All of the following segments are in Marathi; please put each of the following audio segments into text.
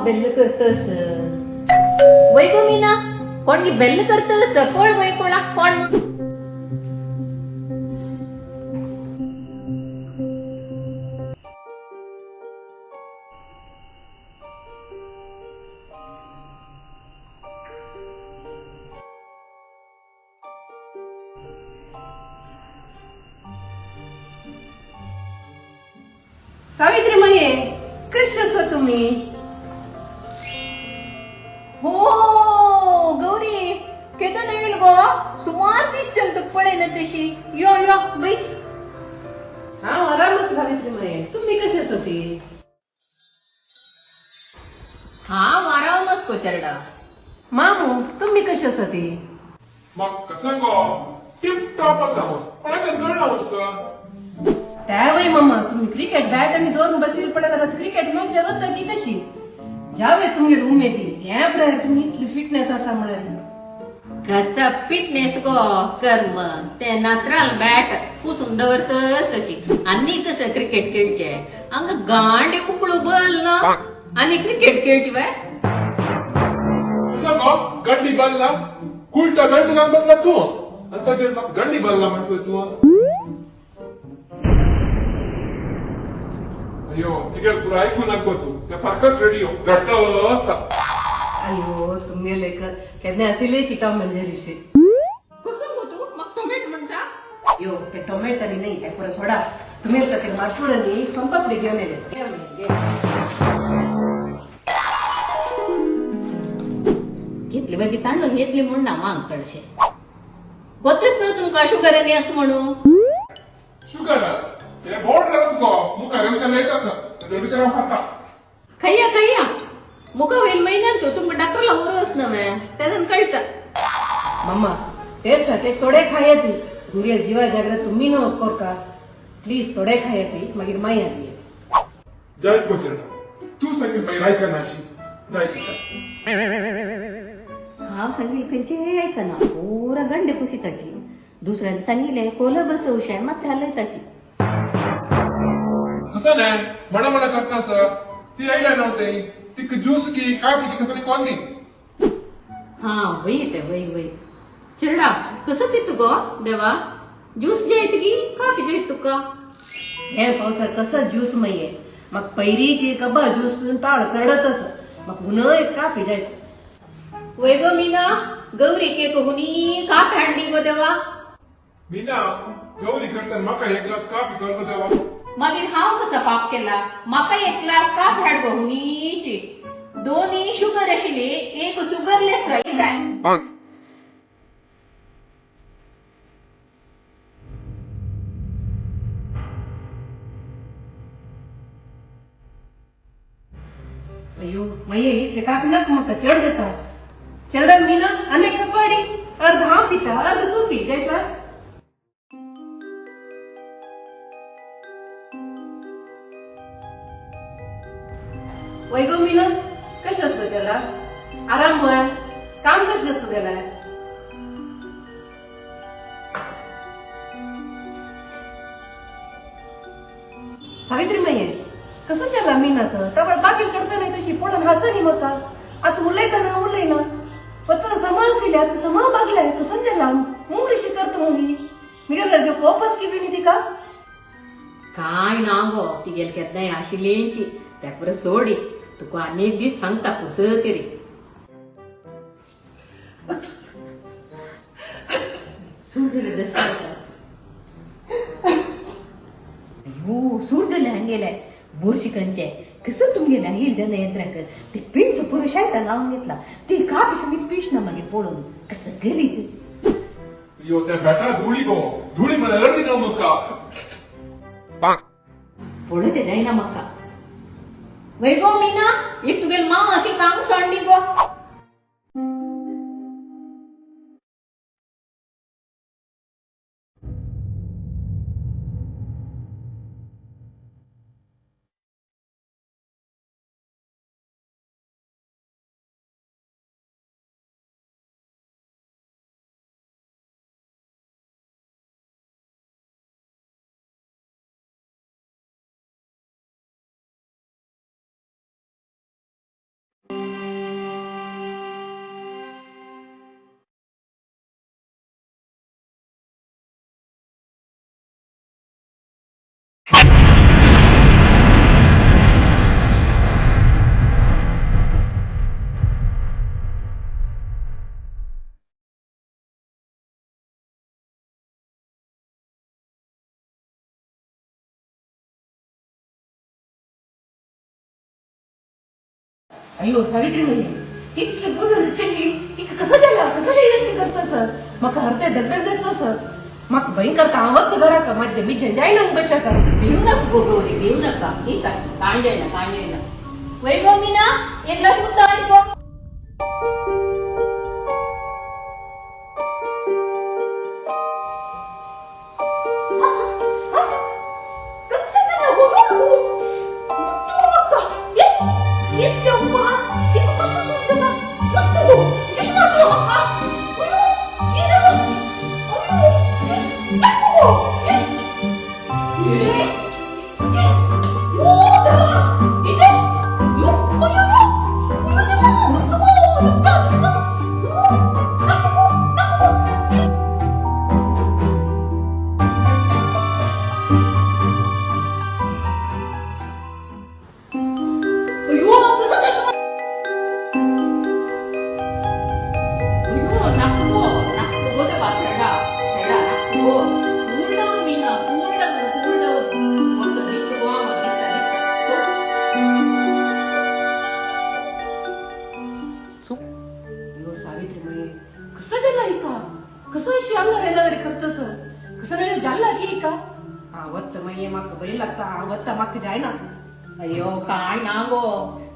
बेल्ल करतस वय गो मीना कोण की बेल्ल करतस कोण वय कोणाक कोण सावित्री माये कशी आसा तुम्ही हो गौरी केदन येईल गो सुमार दिसते तू पळेल तशी यो यो बैस हा आरामच सावित्री माये तुम्ही कशी आसा ती हा वारावनच कोचरडा मामू तुम्ही कशी आसा ती मग कसं गो टिप टॉप असा कोणाकडे कळलं होतं का त्यावेळी मम्मा तुम्ही क्रिकेट बॅट आणि दोन बसील पडायला क्रिकेट मॅच जगत की कशी ज्यावेळी तुम्ही रूम येते त्या प्रकारे तुम्ही इतली फिटनेस असा म्हणाली कसा फिटनेस गो कर्म ते नात्राल बॅट पुसून दवरतस तशी आणि कसं क्रिकेट खेळचे अंग गांडे उकळू बल ना आणि क्रिकेट खेळची बाय कसं गो गंडी बांधला कुलटा गंडी बांधला तू आता ते गंडी बांधला म्हणतोय तू अयो तिकडे तुला ऐकू नको तू त्या फरकत रेडिओ घट्ट असता अयो तुम्ही लेख केन्ना असेल की काम म्हणजे विषय कसं गो तू मग टोमॅटो म्हणता यो ते टोमॅटोनी नाही काय परत सोडा तुम्ही ते मातुरांनी संपापडी घेऊन येले घेतली बाकी तांदूळ घेतली म्हणून ना मांग कडचे गोतेच ना तुमका शुगर येणे असं म्हणू शुगर ते बोर्ड रस गो मुका रेवच्या लेट असं रेडी करा खाता खैया खैया मुका होईल महिन्यात तुमका डॉक्टरला उरवच ना मॅ त्यानं कळतं मम्मा तेच ते थोडे खायची गुरिया जीवा जागृत तुम्ही न कोर का प्लीज थोडे खायची मागीर माई आली जय कोचर तू सांगितलं बाई राय का नाशी जायचं हांव सांगितलं खंयचे ऐकना पुरा गंडे पुसिताची दुसऱ्याने सांगितले कोलं बसवशाय मात्र हलयताची कसं नाही म्हणा करत असं ती यायला नव्हते ती ज्यूस की काय पिकी कसं कोण नाही हा वय येते वय वय चिरडा कसं पितो गो देवा ज्यूस जायत की काफी जायत तुका हे पावसात कसं ज्यूस माहिये मग पैरीची कबा ज्यूस ताळ करडतस मग उन्ह एक का पिजायचं वय गो मीना गौरी केक हुनी का हाडली गो देवा मी ना गौरी करताना मका एक ग्लास काफी करतो तेव्हा मागीर हांव कसा पाप केला म्हाका एक ग्लास का हाड गो हुनीची दोन्ही शुगर आशिल्ली एक शुगरलेस जाय अयो माहिये इथले का पिनाक मग चढ देता चढ मी ना अनेक कपाडी अर्ध हा पिता अर्ध तू पी जायचा वैगो मीना कशी असतो त्याला आराम म्हण काम कसं असतो त्याला सावित्री माये कसं त्याला मीनाचं त्यावर बाकी करता नाही तशी पण हसणी मका आता उलयता ना उलय ना पत्र समाज केल्या तर समा बागलाय कसं त्याला मुंगरीशी करतो मुली मिळाला जो कोपच की बिनी ती का काय ना गो ती गेल केत नाही आशिल्लींची त्या परत सोडी तुका अनेक दीस सांगता कसं तरी सूट दिले सूट दिले हंगेलाय बोरशिकनचे कसं तुम्ही राहील जन यंत्राक ते पिंच पुरुष आहे लावून घेतला ती का मी पिश ना मागे पळून कसं गेली यो त्या बेटा धुळी गो धुळी मला लढी ना मुका पळूचे जाईना मक्का वै गो मीना एक तुगेल माव अशी काम सोडली गो अयो सावित्री म्हणजे इतके बुजून चली इक कसं झाला कसं लिहायचं करतं सर म्हाका हरते दगदग जातलो सर म्हाका भयंकर आवडतं घरा का माझ्या मी जायना बशा का भिवू नका गो गौरी भिवू नका ही काय कांजायला वैभव मीना एक ग्लास दूध आणि गो अयो काय ना गो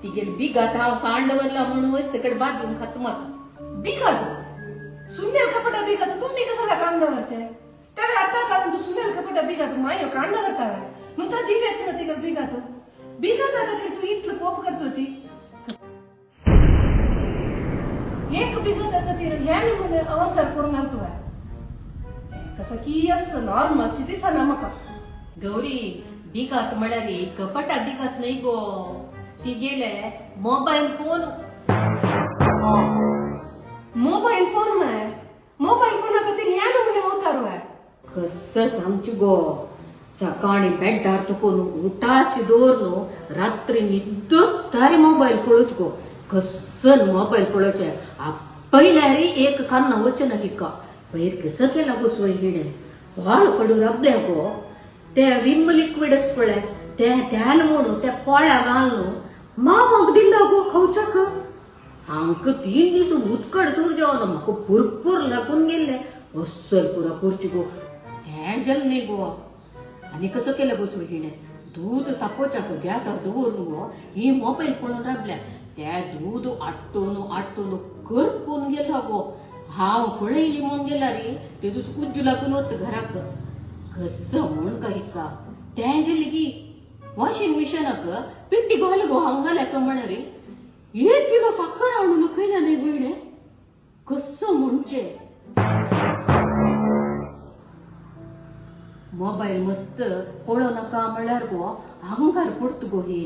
तिगेल बिगात हांव कांडवरला म्हणून सकट बाद घेऊन खतमत बिघात सुंदर कपडा बिघात तुम्ही कसं कांदावरचे त्यावेळी आता तू सुंदर कपडा बिघात माय कांदावर तावे नुसता दिव्यात ना तिकडे बिघात आता तू इतकं कोप करत होती एक बिघात आता ती याने म्हणे अवतार करून आणतो कसं की असं नॉर्मल स्थिती सांगा मका गौरी बिगात म्हळ्यार कपटा बिगात नाही गो ती गेले मोबाईल फोन नाही मोबाईल फोन कधी याने म्हणे अवतार आहे कसं सांगची गो सकाळी बेड्डार तुकोन उठाची दवरलो रात्री न्हिदत तारी मोबाईल पळत गो कसं मोबाईल पळोवचे पयल्यारी एक कान्ना वचना हिका पयर कसं केला गो सोय हिडे व्हाळ पडू रबले गो ते विम लिक्विड पळय ते त्यान म्हणून त्या पोळ्या घालून मामाक दिला गो खावच्याक हांक 3 दीस उदकड सूर जेवण म्हाका भरपूर लागून गेल्ले अस्सल पुरा करची गो हें जल न्ही गो आनी कसं केलं गो सोयिणे दूध तापोवच्याक गॅसार दवरून गो ही मोबायल पळोवन राबल्या ते दूध आट्टून करपून गेला गो हांव पळयली म्हूण गेला रे ते दूध कुज्जू लागून वच घराक कसं म्हण का हिका तें जे लेगी वॉशिंग मिशिनाक पिट्टी घाल गो हांगाल्याक म्हण रे 1 किलो साखर हाडून खंय न्ही गुयणे कसं म्हणचे मोबाईल मस्त पळो नाका म्हळ्यार गो हांगार पडत गो ही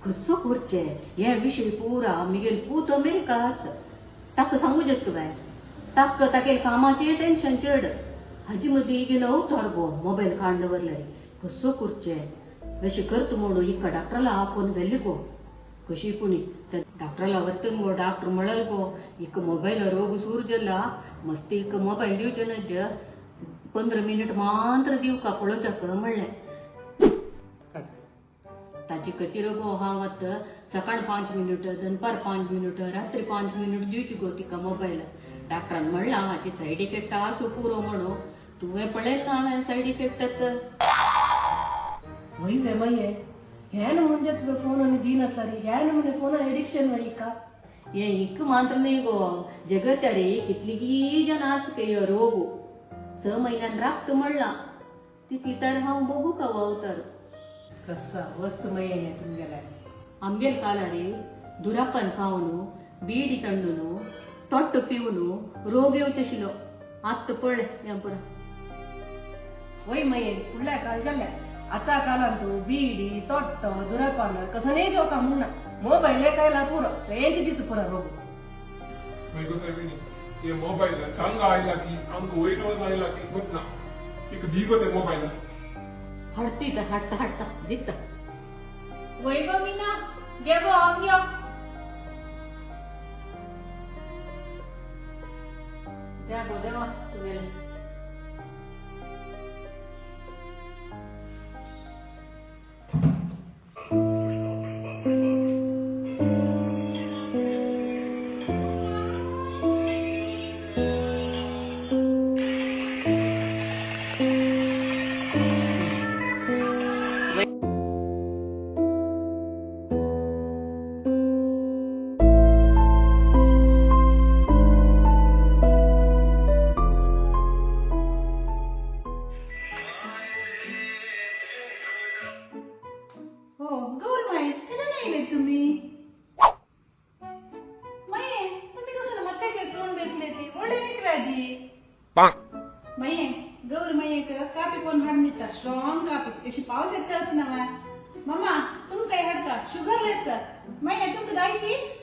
कसं करचे हे विशय पुरा मिगेल पूत अमेरिकास ताका सांगू शकतो काय ताकेल कामाचे टेन्शन चड हाजी मदीं ಈಗಿನ ಅವತಾರ गो मोबाईल कांडवरले कसो करचे अशें करता म्हणून हिका डॉक्टरला फोन गेल्ली गो कशी पुणी त्या डॉक्टरला वरतून गो डॉक्टर म्हळाल गो हिक मोबाईल रोग सूर जाला मस्त हिक मोबाईल दिवचे ना 15 मिनिट मात्र दिवका पळोवच्याक म्हणलें ताची कची गो हांव आतां सकाळ 5 मिनिट दनपार 5 मिनिट रात्री 5 मिनिट दिवची गो तिका मोबाईल डॉक्टरान म्हणला हाची सायड इफेक्ट आसू पुरो म्हणून तुवें पळयलें ना हांवें सायड इफेक्ट वय माये हेन म्हणजे तुझं फोन आणि दिन सारी हेन म्हणजे फोन एडिक्शन वय का हे हिक मात्र नाही गो जगत्यारे कितलीगी जन आसके रोग 6 महिन्यान राखत म्हणला तिची तर हांव बघू का अवतार कसा वस्तू माये तुमगेला आमगेल कालारी दुरापान खावन बीडी तंडून तोट्ट पिवन रोग येवचेशिलो आत्ता पळय हें पुरा वय माये फुडल्या काळ जाल्या आता कालान तू बीडी तोट्ट दुरापान कसं नाही जाऊ का म्हणून मोबाईल एकायला पुरं ते तिथं पुरा रोग मैं साहेबिनी ये मोबाईल चांगला आयला की आमक वैरवर आयला की बघ ना एक दिगत आहे मोबाईल हडती तर हाडता दिसता वैभव मीना गे गो हांग यो द्या गो देवा तुवें ಕಾಪಿ ಕೊಂಡು ಹಣ್ಣಿತ್ತ ಸ್ಟ್ರಾಂಗ್ ಕಾಪಿ ಎಷ್ಟು ಪಾವಸ್ ಎತ್ತ ನವ ಮಮ್ಮ ತುಮ್ ಕೈ ಹಡ್ತ ಶುಗರ್ ಲೆಸ್ ಮೈ ತುಮ್ಗೆ ದಾಯಿತಿ